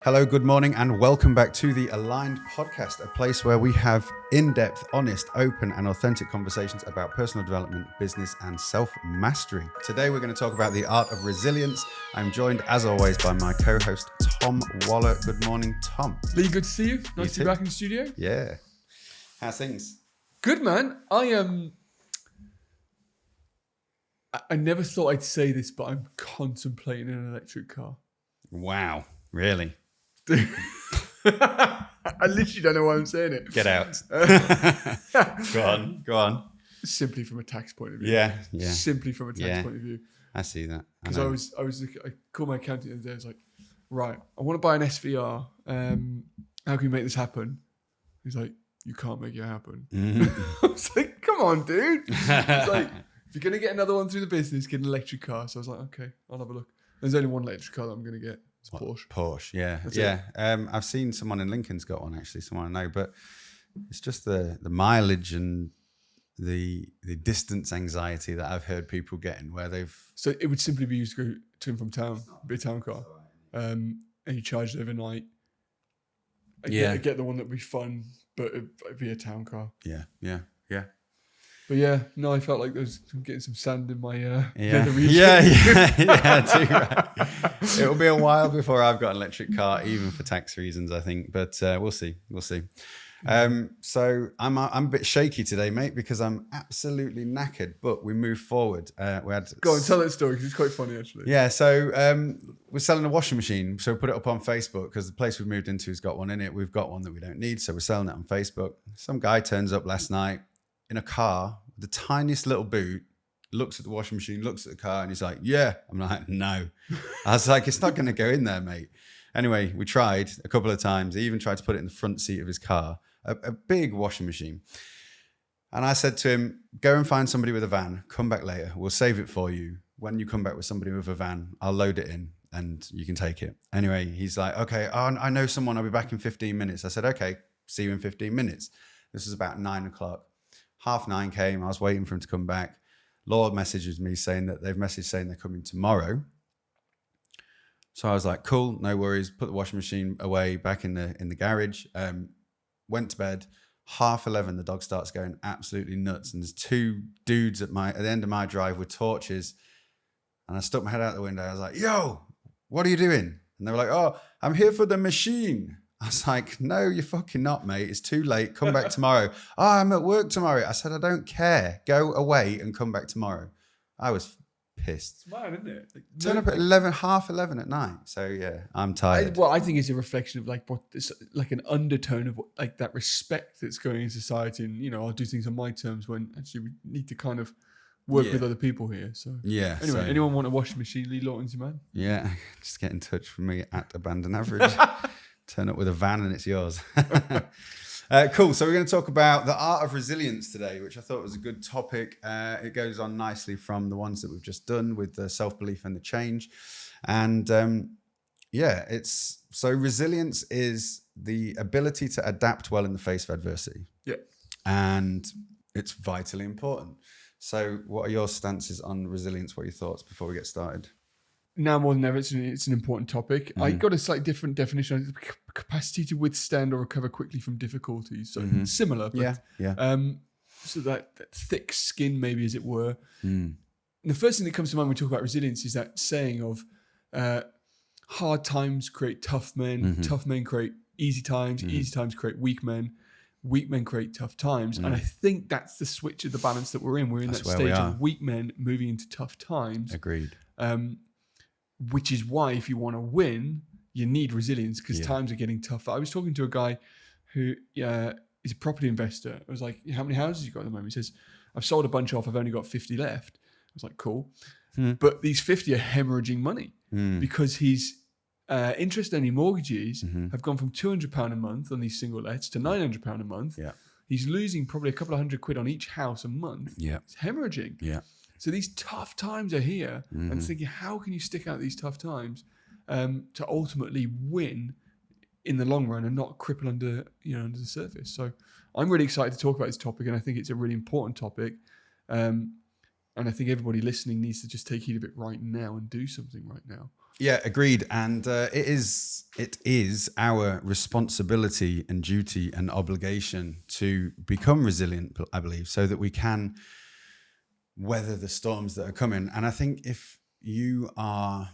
Hello, good morning, and welcome back to the Aligned Podcast, a place where we have in-depth, honest, open, and authentic conversations about personal development, business, and self-mastery. Today, we're going to talk about the art of resilience. I'm joined, as always, by my co-host, Tom Waller. Good morning, Tom. Lee, good to see you. Nice to be back in the studio. Yeah. How's things? Good, man. I never thought I'd say this, but I'm contemplating an electric car. Wow. Really? I literally don't know why I'm saying it. Get out. Go on. Simply from a tax point of view. Yeah. Simply from a tax point of view. I see that. Because I called my accountant the other day. I was like, right, I want to buy an SVR. How can you make this happen? He's like, you can't make it happen. Mm-hmm. I was like, come on, dude. He's like, if you're going to get another one through the business, get an electric car. So I was like, okay, I'll have a look. There's only one electric car that I'm going to get. It's Porsche. Porsche, yeah. That's yeah. I've seen someone in Lincoln's got one, actually, someone I know, but it's just the mileage and the distance anxiety that I've heard people getting where they've... So it would simply be used to go to and from town, be a town car. And you charge it overnight. I get the one that would be fun, but it'd be a town car. Yeah. But yeah, no, I felt like I'm getting some sand in my Yeah, too right. It'll be a while before I've got an electric car, even for tax reasons, I think. But we'll see. So I'm a bit shaky today, mate, because I'm absolutely knackered. But we move forward. Go on, tell that story because it's quite funny, actually. Yeah, so we're selling a washing machine. So we put it up on Facebook because the place we've moved into has got one in it. We've got one that we don't need, so we're selling it on Facebook. Some guy turns up last night in a car, the tiniest little boot, looks at the washing machine, looks at the car, and he's like, yeah. I'm like, no. I was like, it's not going to go in there, mate. Anyway, we tried a couple of times. He even tried to put it in the front seat of his car, a big washing machine. And I said to him, go and find somebody with a van. Come back later. We'll save it for you. When you come back with somebody with a van, I'll load it in and you can take it. Anyway, he's like, okay, I know someone. I'll be back in 15 minutes. I said, okay, see you in 15 minutes. This was about 9:00. 9:30 came. I was waiting for him to come back. Laura messages me saying that they've messaged saying they're coming tomorrow. So I was like, cool, no worries. Put the washing machine away back in the garage. Went to bed. 11:30, the dog starts going absolutely nuts. And there's two dudes at the end of my drive with torches. And I stuck my head out the window. I was like, yo, what are you doing? And they were like, oh, I'm here for the machine. I was like, no, you're fucking not, mate. It's too late. Come back tomorrow. Oh, I'm at work tomorrow. I said, I don't care. Go away and come back tomorrow. I was pissed. It's mad, isn't it? Turn up at 11:30 at night. So yeah, I'm tired. I think it's a reflection of like an undertone of like that respect that's going in society. And, I'll do things on my terms when actually we need to kind of work with other people here. So yeah. Anyway, anyone want a washing machine? Lee Lawton's your man. Yeah. Just get in touch with me at Abandon Average. Turn up with a van and it's yours. Cool. So we're going to talk about the art of resilience today, which I thought was a good topic. It goes on nicely from the ones that we've just done with the self-belief and the change. And so resilience is the ability to adapt well in the face of adversity. Yeah. And it's vitally important. So what are your stances on resilience? What are your thoughts before we get started? Now more than ever, it's an important topic. Mm-hmm. I got a slightly different definition of capacity to withstand or recover quickly from difficulties. So similar, but so that thick skin, maybe, as it were. Mm. The first thing that comes to mind when we talk about resilience is that saying of hard times create tough men, tough men create easy times, easy times create weak men create tough times. And I think that's the switch of the balance that we're in. We're in that stage of weak men moving into tough times. Agreed. Which is why if you want to win, you need resilience because times are getting tougher. I was talking to a guy who is a property investor. I was like, how many houses you got at the moment? He says, I've sold a bunch off. I've only got 50 left. I was like, cool. But these 50 are hemorrhaging money because his interest-only mortgages have gone from £200 a month on these single lets to £900 a month. Yeah. He's losing probably a couple of £100 on each house a month. Yeah. It's hemorrhaging. Yeah. So these tough times are here, and thinking, how can you stick out these tough times to ultimately win in the long run and not cripple under the surface? So I'm really excited to talk about this topic, and I think it's a really important topic. And I think everybody listening needs to just take heed of it right now and do something right now. Yeah, agreed. And it is our responsibility and duty and obligation to become resilient, I believe, so that we can weather the storms that are coming. And I think if you are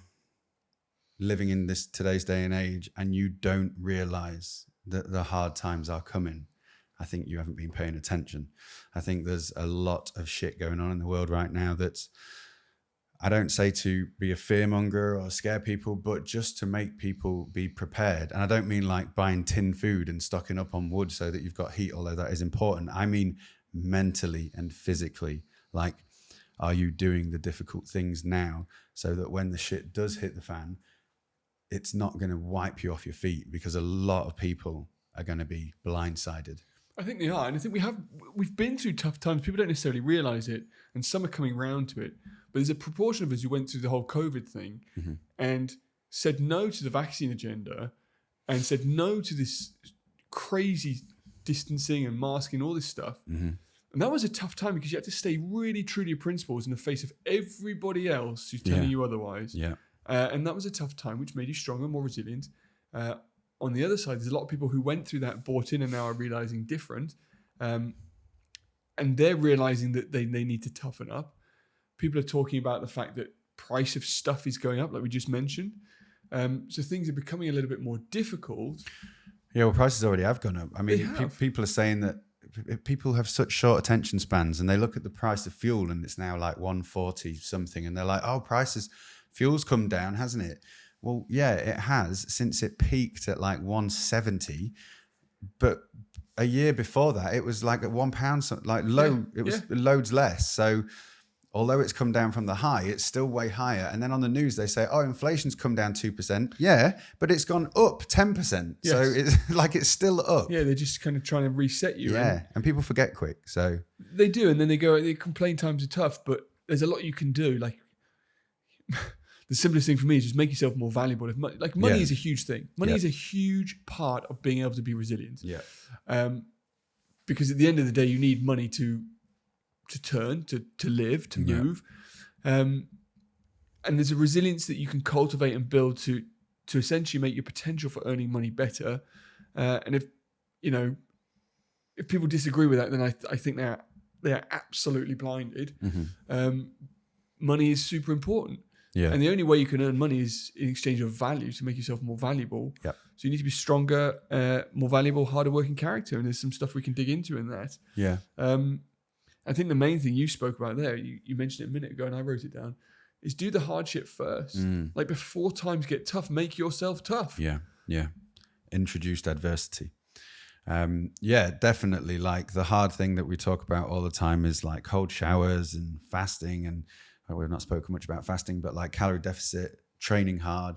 living in this today's day and age and you don't realize that the hard times are coming, I think you haven't been paying attention. I think there's a lot of shit going on in the world right now that's, I don't say to be a fearmonger or scare people, but just to make people be prepared. And I don't mean like buying tin food and stocking up on wood so that you've got heat, although that is important. I mean mentally and physically. Like, are you doing the difficult things now so that when the shit does hit the fan, it's not going to wipe you off your feet, because a lot of people are going to be blindsided. I think they are. And I think we've been through tough times. People don't necessarily realize it, and some are coming round to it. But there's a proportion of us who went through the whole COVID thing and said no to the vaccine agenda and said no to this crazy distancing and masking, all this stuff. And that was a tough time because you had to stay really true to your principles in the face of everybody else who's telling you otherwise. Yeah. And that was a tough time, which made you stronger, more resilient. On the other side, there's a lot of people who went through that, bought in, and now are realizing different. And they're realizing that they need to toughen up. People are talking about the fact that price of stuff is going up, like we just mentioned. So things are becoming a little bit more difficult. Yeah, well, prices already have gone up. I mean, people are saying that people have such short attention spans, and they look at the price of fuel and it's now like 140 something, and they're like, oh, fuel's come down, hasn't it? Well, yeah, it has, since it peaked at like 170. But a year before that, it was like at £1, like low. It was loads less. So although it's come down from the high, it's still way higher. And then on the news, they say, oh, inflation's come down 2%. Yeah, but it's gone up 10%. Yes. So it's like it's still up. Yeah, they're just kind of trying to reset you. Yeah, and people forget quick. So they do. And then they complain times are tough, but there's a lot you can do. Like the simplest thing for me is just make yourself more valuable. Money is a huge thing. Money is a huge part of being able to be resilient. Yeah. Because at the end of the day, you need money to turn, to live, to move. And there's a resilience that you can cultivate and build to essentially make your potential for earning money better. And if people disagree with that, then I think they are absolutely blinded. Money is super important. Yeah. And the only way you can earn money is in exchange of value, to make yourself more valuable. Yep. So you need to be stronger, more valuable, harder working character. And there's some stuff we can dig into in that. Yeah. I think the main thing you spoke about there, you mentioned it a minute ago and I wrote it down, is do the hard shit first. Like before times get tough, make yourself tough. Yeah. Yeah. Introduced adversity. Yeah, definitely. Like the hard thing that we talk about all the time is like cold showers and fasting, and we've not spoken much about fasting, but like calorie deficit, training hard,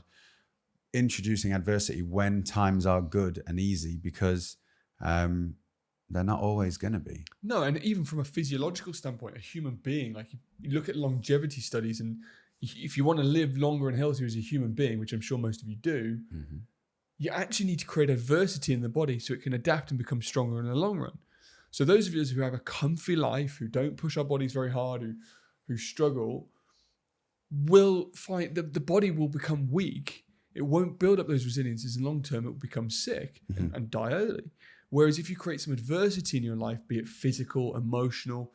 introducing adversity when times are good and easy, because they're not always going to be. No, and even from a physiological standpoint, a human being, like you look at longevity studies, and if you want to live longer and healthier as a human being, which I'm sure most of you do, you actually need to create adversity in the body so it can adapt and become stronger in the long run. So those of us who have a comfy life, who don't push our bodies very hard, who struggle, will find the body will become weak. It won't build up those resiliences, and long term it will become sick and die early. Whereas if you create some adversity in your life, be it physical, emotional,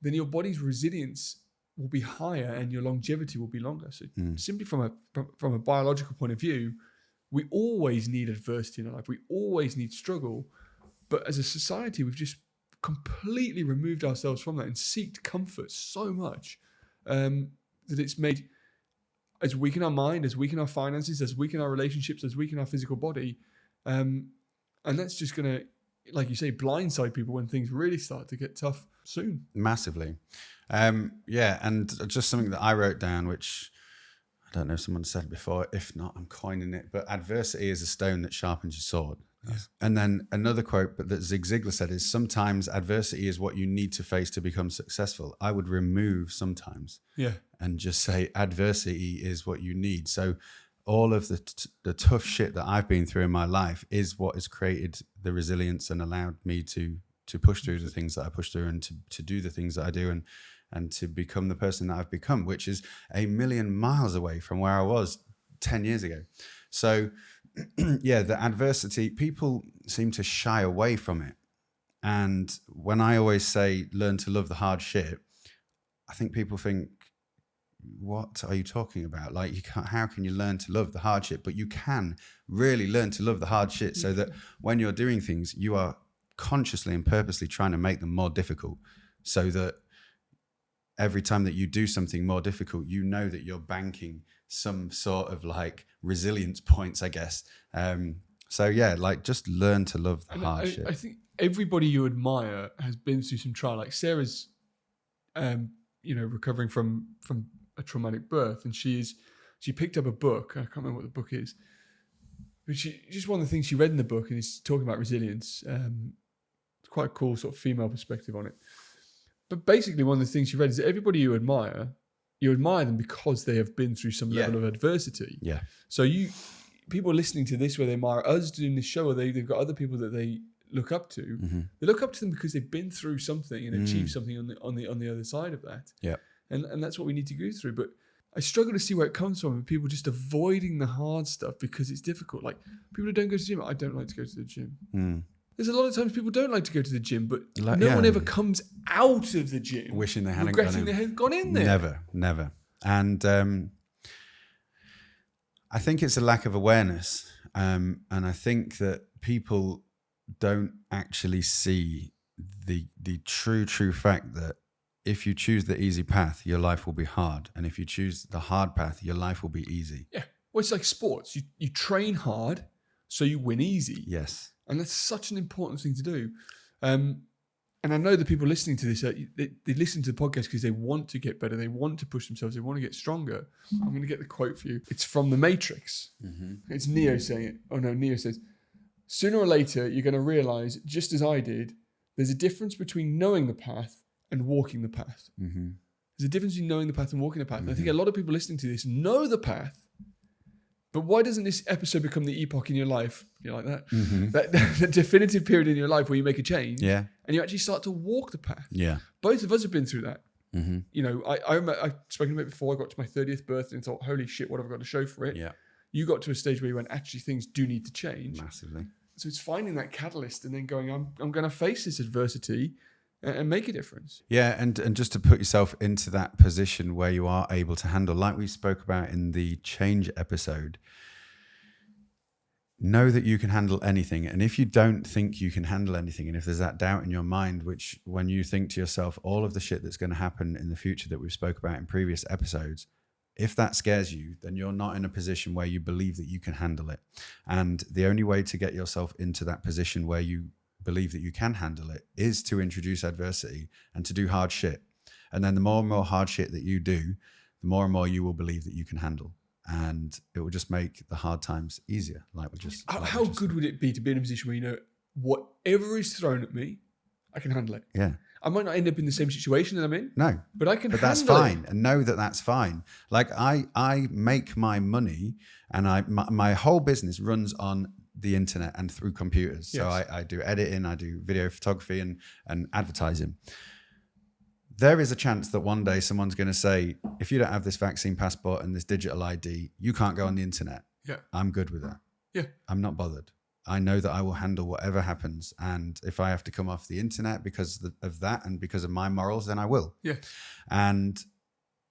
then your body's resilience will be higher and your longevity will be longer. So simply from a biological point of view, we always need adversity in our life. We always need struggle. But as a society, we've just completely removed ourselves from that and seeked comfort so much that it's made us weak in our mind, as weak in our finances, as weak in our relationships, as weak in our physical body. And that's just going to, like you say, blindside people when things really start to get tough soon. Massively. Yeah, and just something that I wrote down, which I don't know if someone said before, if not, I'm coining it, but adversity is a stone that sharpens your sword. Yes. And then another quote that Zig Ziglar said is, sometimes adversity is what you need to face to become successful. I would remove sometimes and just say adversity is what you need. So all of the tough shit that I've been through in my life is what has created the resilience and allowed me to push through the things that I push through, and to do the things that I do, and to become the person that I've become, which is a million miles away from where I was 10 years ago. So yeah, the adversity, people seem to shy away from it. And when I always say learn to love the hard shit, I think people think, what are you talking about? Like, you can't, how can you learn to love the hard shit? But you can really learn to love the hard shit, so that when you're doing things, you are consciously and purposely trying to make them more difficult, so that every time that you do something more difficult, you know that you're banking some sort of like resilience points, I guess. So yeah, like, just learn to love the hard shit. I think everybody you admire has been through some trial. Like Sarah's, recovering from a traumatic birth, and she picked up a book. I can't remember what the book is, but just one of the things she read in the book, and it's talking about resilience. It's quite a cool sort of female perspective on it. But basically, one of the things she read is that everybody you admire them because they have been through some level of adversity. Yeah. So people listening to this, where they admire us doing this show, or they've got other people that they look up to. Mm-hmm. They look up to them because they've been through something and achieved something on the other side of that. Yeah. And that's what we need to go through. But I struggle to see where it comes from, and people just avoiding the hard stuff because it's difficult. Like people who don't go to the gym, I don't like to go to the gym. There's a lot of times people don't like to go to the gym, but no one ever comes out of the gym wishing they hadn't regretting they had gone in there. Never. And I think it's a lack of awareness. And I think that people don't actually see the true fact that if you choose the easy path, your life will be hard. And if you choose the hard path, your life will be easy. Yeah. Well, it's like sports. You train hard so you win easy. Yes. And that's such an important thing to do. And I know the people listening to this, they listen to the podcast because they want to get better. They want to push themselves. They want to get stronger. I'm going to get the quote for you. It's from The Matrix. Mm-hmm. It's Neo saying it. Oh no, Neo says, sooner or later, you're going to realize, just as I did, there's a difference between knowing the path and walking the path. Mm-hmm. There's a difference between knowing the path and walking the path. Mm-hmm. And I think a lot of people listening to this know the path. But why doesn't this episode become the epoch in your life? You like that? Mm-hmm. That definitive period in your life where you make a change, and you actually start to walk the path. Yeah, both of us have been through that. Mm-hmm. You know, I've spoken about it before. I got to my 30th birthday and thought, "Holy shit, what have I got to show for it?" Yeah, you got to a stage where you went, "Actually, things do need to change massively." So it's finding that catalyst and then going, "I'm going to face this adversity and make a difference." Yeah, and just to put yourself into that position where you are able to handle, like we spoke about in the change episode, know that you can handle anything. And if you don't think you can handle anything, and if there's that doubt in your mind, which when you think to yourself, all of the shit that's going to happen in the future that we've spoke about in previous episodes, if that scares you, then you're not in a position where you believe that you can handle it. And the only way to get yourself into that position where you believe that you can handle it is to introduce adversity and to do hard shit. And then the more and more hard shit that you do, the more and more you will believe that you can handle. And it will just make the hard times easier. How good would it be to be in a position where you know whatever is thrown at me, I can handle it? Yeah. I might not end up in the same situation that I'm in. No. But I can handle it. But that's fine. And know that that's fine. Like I make my money, and my whole business runs on the internet and through computers. Yes. So I do editing, I do video photography and advertising. There is a chance that one day someone's going to say, if you don't have this vaccine passport and this digital ID, you can't go on the internet. Yeah. I'm good with that. Yeah. I'm not bothered. I know that I will handle whatever happens. And if I have to come off the internet because of that and because of my morals, then I will. Yeah. And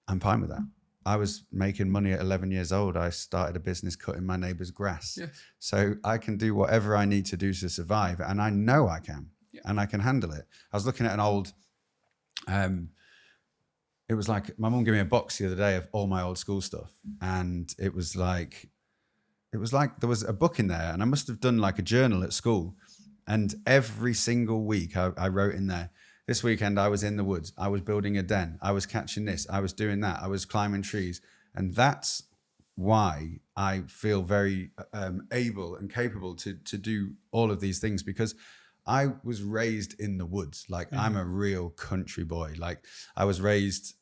I'm fine with that. I was making money at 11 years old. I started a business cutting my neighbor's grass. Yes. So I can do whatever I need to do to survive. And I know I can. Yeah. And I can handle it. I was looking at an old... it was like my mum gave me a box the other day of all my old school stuff, and it was like there was a book in there, and I must have done like a journal at school, and every single week I wrote in there, this weekend I was in the woods, I was building a den, I was catching this, I was doing that, I was climbing trees. And that's why I feel very able and capable to do all of these things, because I was raised in the woods. Like I'm a real country boy. Like I was raised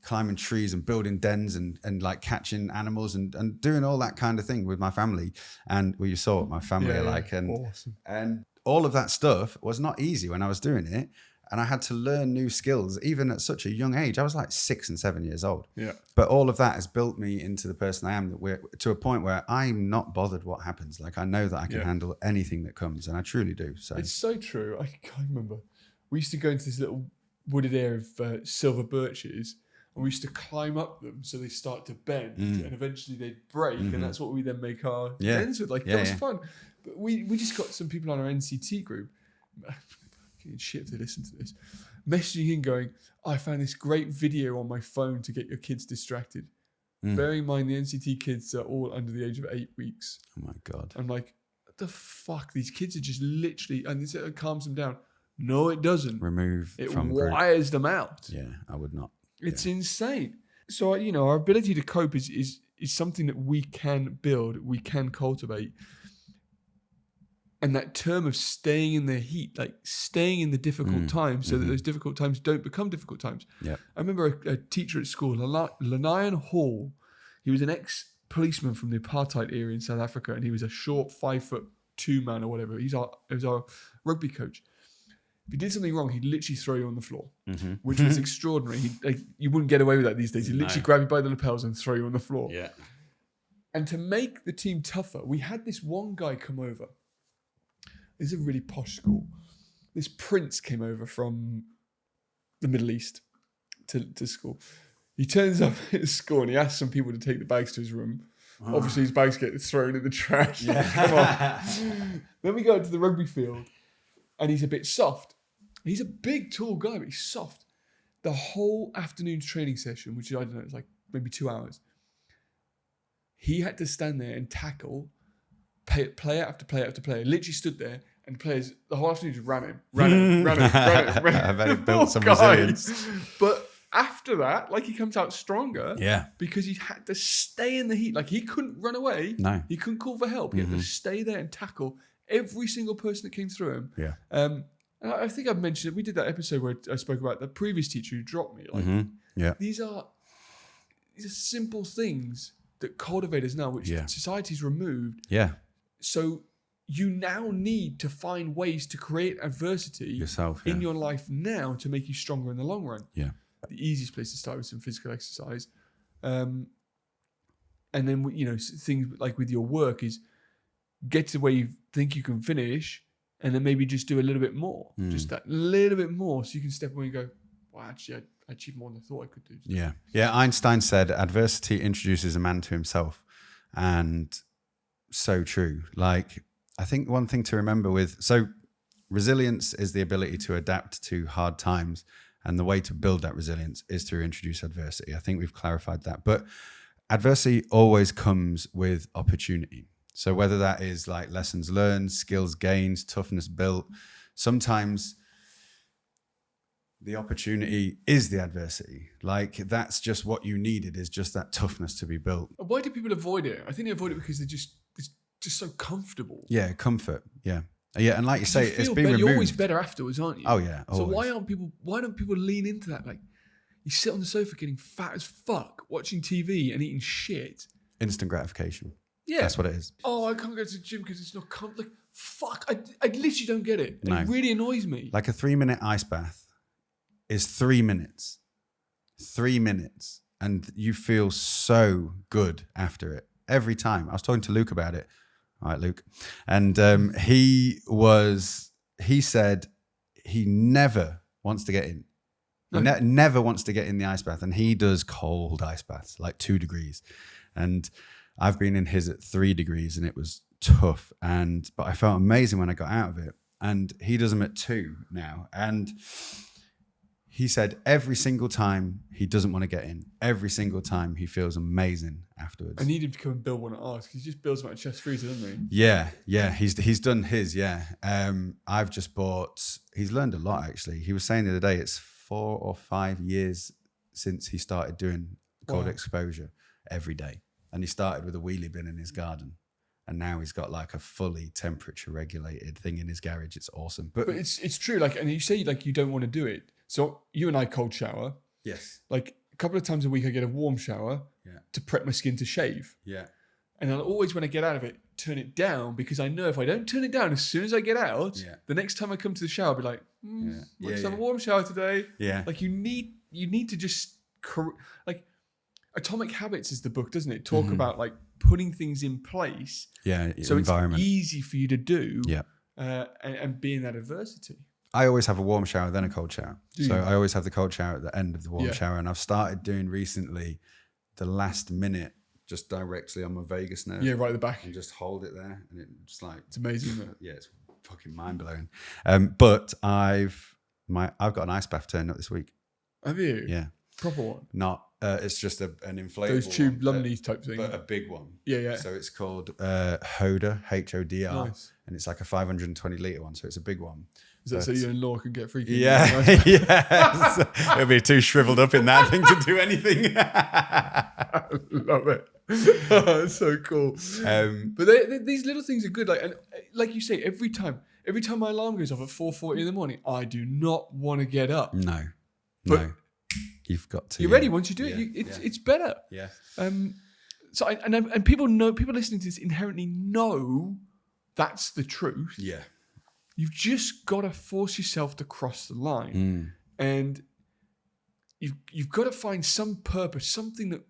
climbing trees and building dens and like catching animals and doing all that kind of thing with my family. And well, you saw what my family are like. And, awesome. And all of that stuff was not easy when I was doing it. And I had to learn new skills, even at such a young age. I was like 6 and 7 years old. Yeah. But all of that has built me into the person I am, that we're to a point where I'm not bothered what happens. Like, I know that I can handle anything that comes, and I truly do. So it's so true. I can't remember. We used to go into this little wooded area of silver birches, and we used to climb up them so they start to bend, and eventually they'd break, and that's what we then make our ends with. Like, that was fun. But we just got some people on our NCT group, shit if they listen to this, messaging in going, I found this great video on my phone to get your kids distracted. Bearing in mind the NCT kids are all under the age of 8 weeks. Oh my God. I'm like, what the fuck? These kids are just literally, and it calms them down. No, it doesn't. Remove it from wires them out. Yeah, I would not. It's insane. So, our ability to cope is something that we can build, we can cultivate. And that term of staying in the heat, like staying in the difficult times so that those difficult times don't become difficult times. Yeah. I remember a teacher at school, Lanyan Hall. He was an ex-policeman from the apartheid era in South Africa, and he was a short 5'2" man or whatever. He was our rugby coach. If you did something wrong, he'd literally throw you on the floor, which was extraordinary. You wouldn't get away with that these days. He'd literally grab you by the lapels and throw you on the floor. Yeah. And to make the team tougher, we had this one guy come over. It's a really posh school. This prince came over from the Middle East to school. He turns up at school and he asks some people to take the bags to his room. Oh. Obviously, his bags get thrown in the trash. Yeah. Like, come on. Then we go to the rugby field and he's a bit soft. He's a big, tall guy, but he's soft. The whole afternoon training session, which I don't know, it's like maybe 2 hours, he had to stand there and tackle player after player after player. Literally stood there, and the players the whole afternoon just ran him. I bet it built some resilience. But after that, like, he comes out stronger. Yeah. Because he had to stay in the heat. Like, he couldn't run away. No. He couldn't call for help. He had to stay there and tackle every single person that came through him. Yeah. And I think I've mentioned it. We did that episode where I spoke about the previous teacher who dropped me. Like, these are simple things that cultivators now, which society's removed. Yeah. So you now need to find ways to create adversity yourself in your life now to make you stronger in the long run. Yeah. The easiest place to start with some physical exercise. And then, things like with your work is get to where you think you can finish and then maybe just do a little bit more. Just that little bit more so you can step away and go, well, actually, I achieved more than I thought I could do. Yeah. Yeah. Einstein said adversity introduces a man to himself. And so true. Like, I think one thing to remember resilience is the ability to adapt to hard times. And the way to build that resilience is to introduce adversity. I think we've clarified that. But adversity always comes with opportunity. So whether that is like lessons learned, skills gained, toughness built, sometimes the opportunity is the adversity. Like, that's just what you needed, is just that toughness to be built. Why do people avoid it? I think they avoid it because it's just so comfortable. Yeah, comfort. Yeah. Yeah, and like you say, it's been removed. You're always better afterwards, aren't you? Oh yeah. Always. So why don't people lean into that? Like, you sit on the sofa getting fat as fuck, watching TV and eating shit. Instant gratification. Yeah. That's what it is. Oh, I can't go to the gym because it's not like, fuck, I literally don't get it. No. It really annoys me. Like, a 3-minute ice bath is 3 minutes. 3 minutes. And you feel so good after it. Every time. I was talking to Luke about it. All right, Luke. And he said he never wants to get in. Never wants to get in the ice bath. And he does cold ice baths, like 2 degrees. And I've been in his at 3 degrees and it was tough. But I felt amazing when I got out of it. And he does them at 2 now. And he said every single time he doesn't want to get in, every single time he feels amazing afterwards. I need him to come and build one at ours because he just builds them at a chest freezer, doesn't he? Yeah. He's done his, yeah. I've just bought, he's learned a lot actually. He was saying the other day it's 4 or 5 years since he started doing cold exposure every day. And he started with a wheelie bin in his garden. And now he's got like a fully temperature regulated thing in his garage. It's awesome. But it's true. Like, and you say like you don't want to do it. So you and I cold shower. Yes. Like a couple of times a week I get a warm shower to prep my skin to shave. Yeah. And I'll always, when I get out of it, turn it down, because I know if I don't turn it down as soon as I get out, the next time I come to the shower, I'll be like, let's have a warm shower today. Yeah. Like you need to just, like Atomic Habits is the book, doesn't it? Talk about like putting things in place. Yeah. So environment. it's easy for you to do. Yeah. And be in that adversity. I always have a warm shower, then a cold shower. So I always have the cold shower at the end of the warm Yeah. shower. And I've started doing recently the last minute just directly on my vagus nerve. Yeah, right at the back. And just hold it there. And it's like... It's amazing, isn't it? Yeah, it's fucking mind-blowing. But I've got an ice bath turned up this week. Have you? Yeah. Proper one? Not... it's just an inflatable Those tube one, Lumley's type thing. but a big one. Yeah, yeah. So it's called Hodr, Hodr. Nice. And it's like a 520 litre one. So it's a big one. Is that so your in-law can get freaky? Yeah, yes. It'll be too shriveled up in that thing to do anything. I love it. It's so cool. But these little things are good. Like you say, every time my alarm goes off at 4:40 in the morning, I do not want to get up. No. But You've got to. You're ready once you do it. It's better. Yeah. So and people listening to this inherently know that's the truth. Yeah. You've just got to force yourself to cross the line, and you've got to find some purpose, something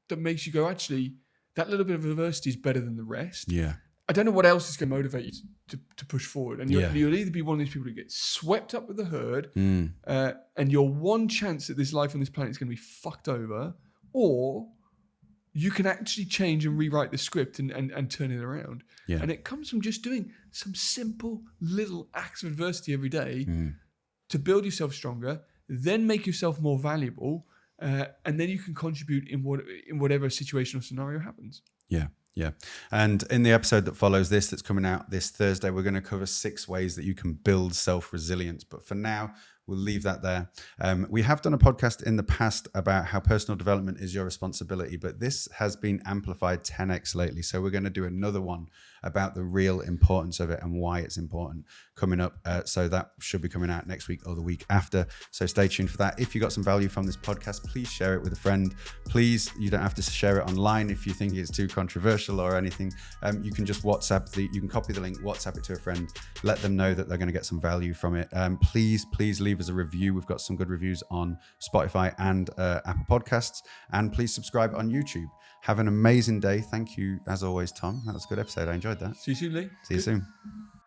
that makes you go, actually, that little bit of adversity is better than the rest. Yeah. I don't know what else is going to motivate you to push forward. And you'll either be one of these people who get swept up with the herd, and your one chance at this life on this planet is going to be fucked over, or you can actually change and rewrite the script and turn it around. Yeah. And it comes from just doing some simple little acts of adversity every day to build yourself stronger, then make yourself more valuable, and then you can contribute in whatever situation or scenario happens. Yeah. Yeah. And in the episode that follows this, that's coming out this Thursday, we're going to cover 6 ways that you can build self-resilience. But for now, we'll leave that there. We have done a podcast in the past about how personal development is your responsibility, but this has been amplified 10x lately. So we're going to do another one about the real importance of it and why it's important coming up. So that should be coming out next week or the week after. So stay tuned for that. If you got some value from this podcast, please share it with a friend. Please, you don't have to share it online if you think it's too controversial or anything. You can just you can copy the link, WhatsApp it to a friend, let them know that they're going to get some value from it. Please leave us a review. We've got some good reviews on Spotify and Apple Podcasts. And please subscribe on YouTube. Have an amazing day. Thank you, as always, Tom. That was a good episode. I enjoyed that. See you soon, Lee. See you soon.